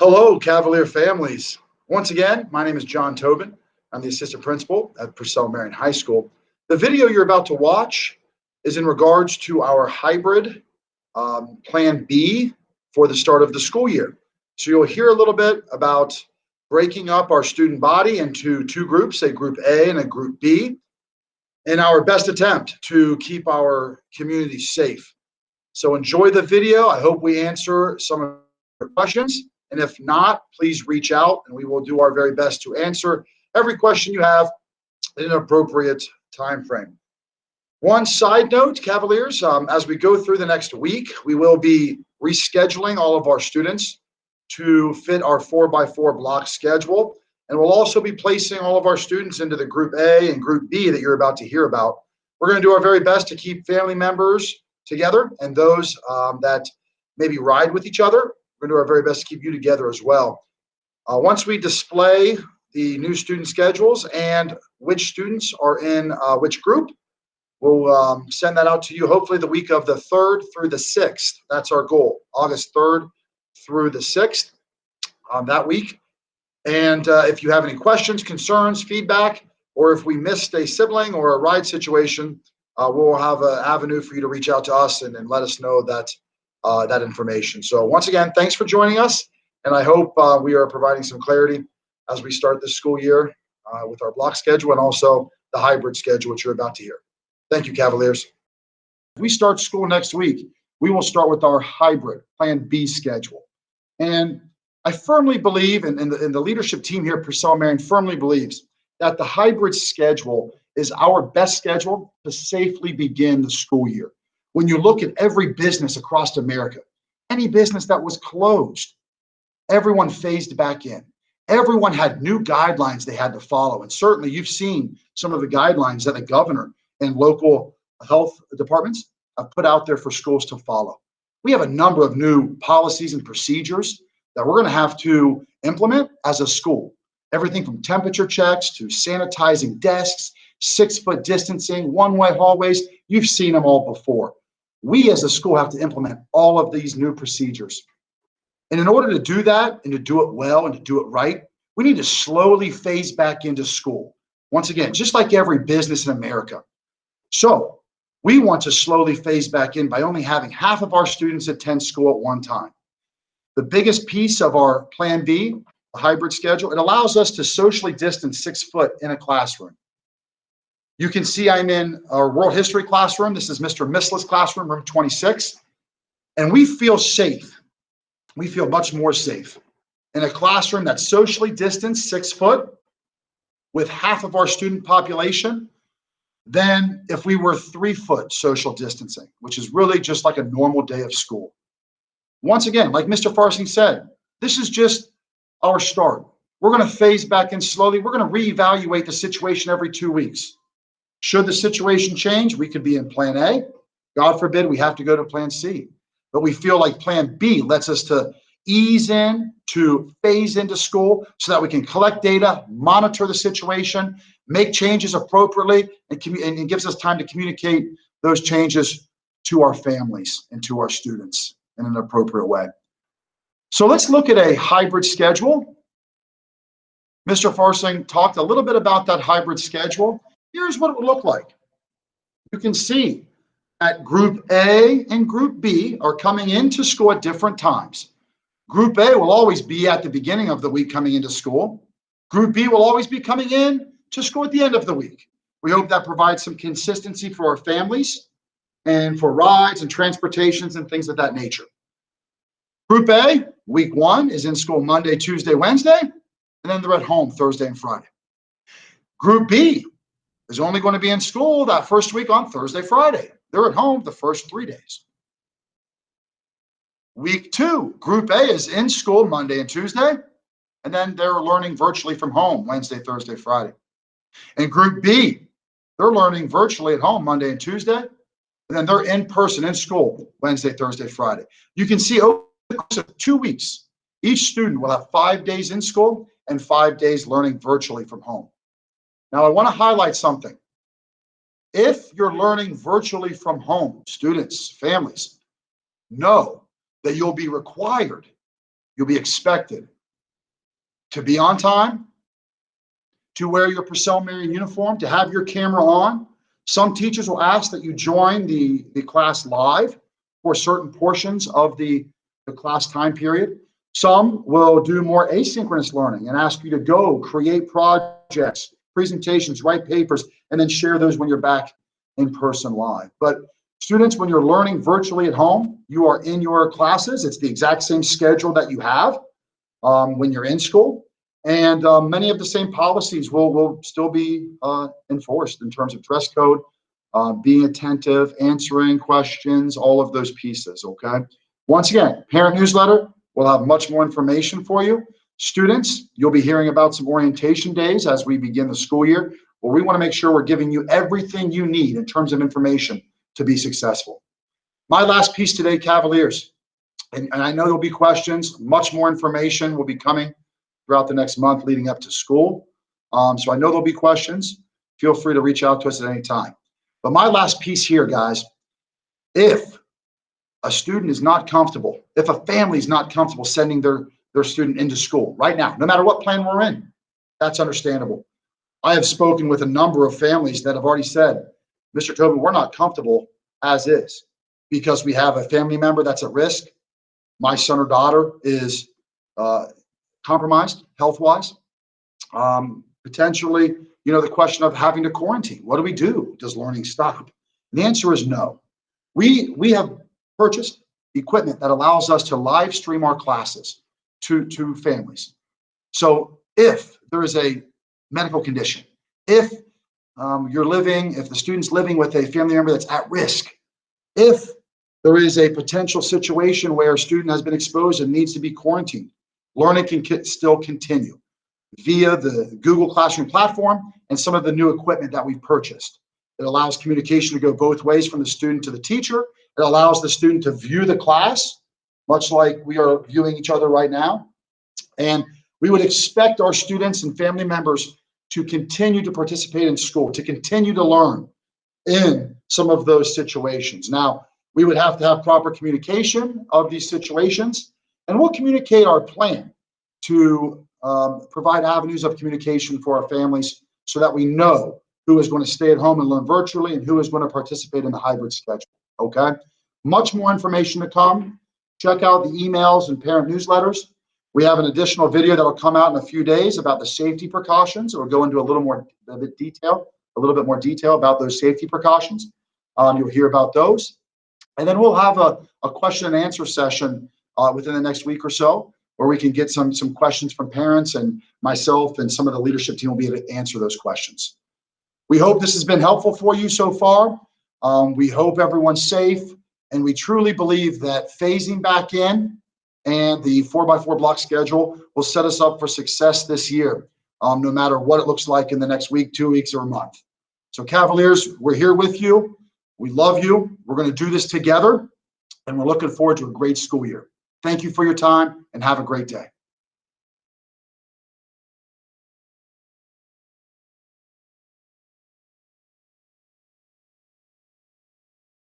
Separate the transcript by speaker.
Speaker 1: Hello, Cavalier families. Once again, my name is Jon Tobin. I'm the assistant principal at Purcell Marian High School. The video you're about to watch is in regards to our hybrid Plan B for the start of the school year. So you'll hear a little bit about breaking up our student body into two groups, a group A and a group B, in our best attempt to keep our community safe. So enjoy the video. I hope we answer some of your questions. And if not, please reach out and we will do our very best to answer every question you have in an appropriate time frame. One side note, Cavaliers, as we go through the next week, we will be rescheduling all of our students to fit our 4x4 block schedule. And we'll also be placing all of our students into the Group A and Group B that you're about to hear about. We're going to do our very best to keep family members together and those that maybe ride with each other. We're going to do our very best to keep you together as well. Once we display the new student schedules and which students are in which group, we'll send that out to you hopefully the week of the 3rd through the 6th. That's our goal, August 3rd through the 6th that week. And if you have any questions, concerns, feedback, or if we missed a sibling or a ride situation, we'll have an avenue for you to reach out to us and let us know that information. So once again, thanks for joining us. And I hope we are providing some clarity as we start this school year with our block schedule and also the hybrid schedule, which you're about to hear. Thank you, Cavaliers. If we start school next week, we will start with our hybrid Plan B schedule. And I firmly believe, and the leadership team here at Purcell Marian firmly believes, that the hybrid schedule is our best schedule to safely begin the school year. When you look at every business across America, any business that was closed, everyone phased back in. Everyone had new guidelines they had to follow. And certainly you've seen some of the guidelines that the governor and local health departments have put out there for schools to follow. We have a number of new policies and procedures that we're going to have to implement as a school. Everything from temperature checks to sanitizing desks, 6-foot distancing, one-way hallways. You've seen them all before. We as a school have to implement all of these new procedures. And in order to do that and to do it well and to do it right, we need to slowly phase back into school. Once again, just like every business in America. So we want to slowly phase back in by only having half of our students attend school at one time. The biggest piece of our Plan B, the hybrid schedule, it allows us to socially distance 6 foot in a classroom. You can see I'm in our world history classroom. This is Mr. Missless classroom, room 26. And we feel safe. We feel much more safe in a classroom that's socially distanced 6 foot with half of our student population than if we were 3 foot social distancing, which is really just like a normal day of school. Once again, like Mr. Farsing said, this is just our start. We're going to phase back in slowly. We're going to reevaluate the situation every 2 weeks. Should the situation change, we could be in Plan A. God forbid we have to go to Plan C. But we feel like Plan B lets us to ease in, to phase into school so that we can collect data, monitor the situation, make changes appropriately, and gives us time to communicate those changes to our families and to our students in an appropriate way. So let's look at a hybrid schedule. Mr. Farsing talked a little bit about that hybrid schedule. Here's what it would look like. You can see that Group A and Group B are coming into school at different times. Group A will always be at the beginning of the week coming into school. Group B will always be coming in to school at the end of the week. We hope that provides some consistency for our families and for rides and transportations and things of that nature. Group A, week 1, is in school Monday, Tuesday, Wednesday, and then they're at home Thursday and Friday. Group B is only going to be in school that first week on Thursday, Friday. They're at home the first 3 days. Week 2, Group A is in school Monday and Tuesday, and then they're learning virtually from home Wednesday, Thursday, Friday. And Group B, they're learning virtually at home Monday and Tuesday, and then they're in person in school Wednesday, Thursday, Friday. You can see over the course of 2 weeks, each student will have 5 days in school and 5 days learning virtually from home. Now, I want to highlight something. If you're learning virtually from home, students, families, know that you'll be required You'll be expected to be on time, to wear your Purcell Marian uniform, to have your camera on. Some teachers will ask that you join the class live for certain portions of the class time period. Some will do more asynchronous learning and ask you to go create projects, presentations, write papers, and then share those when you're back in person live. But students, when you're learning virtually at home, you are in your classes. It's the exact same schedule that you have when you're in school. And many of the same policies will still be enforced in terms of dress code, being attentive, answering questions, all of those pieces, okay? Once again, parent newsletter will have much more information for you. Students, you'll be hearing about some orientation days as we begin the school year, where we want to make sure we're giving you everything you need in terms of information to be successful. My last piece today, Cavaliers, and I know there'll be questions, much more information will be coming throughout the next month leading up to school. So I know there'll be questions. Feel free to reach out to us at any time. But my last piece here, guys, if a student is not comfortable, if a family is not comfortable sending their student into school right now, no matter what plan we're in, that's understandable. I have spoken with a number of families that have already said, Mr. Tobin, we're not comfortable as is because we have a family member that's at risk. My son or daughter is compromised health-wise. Potentially, the question of having to quarantine. What do we do? Does learning stop? And the answer is no. We have purchased equipment that allows us to live stream our classes to families. So if there is a medical condition, if if the student's living with a family member that's at risk, if there is a potential situation where a student has been exposed and needs to be quarantined, learning can still continue via the Google Classroom platform and some of the new equipment that we've purchased. It allows communication to go both ways from the student to the teacher. It allows the student to view the class, much like we are viewing each other right now. And we would expect our students and family members to continue to participate in school, to continue to learn in some of those situations. Now, we would have to have proper communication of these situations, and we'll communicate our plan to provide avenues of communication for our families so that we know who is going to stay at home and learn virtually and who is going to participate in the hybrid schedule, okay? Much more information to come. Check out the emails and parent newsletters. We have an additional video that will come out in a few days about the safety precautions. It will go into a little more detail about those safety precautions. You'll hear about those. And then we'll have a question and answer session within the next week or so, where we can get some questions from parents, and myself and some of the leadership team will be able to answer those questions. We hope this has been helpful for you so far. We hope everyone's safe, and we truly believe that phasing back in and the 4x4 block schedule will set us up for success this year, no matter what it looks like in the next week, 2 weeks, or a month. So Cavaliers, we're here with you. We love you. We're going to do this together, and we're looking forward to a great school year. Thank you for your time, and have a great day.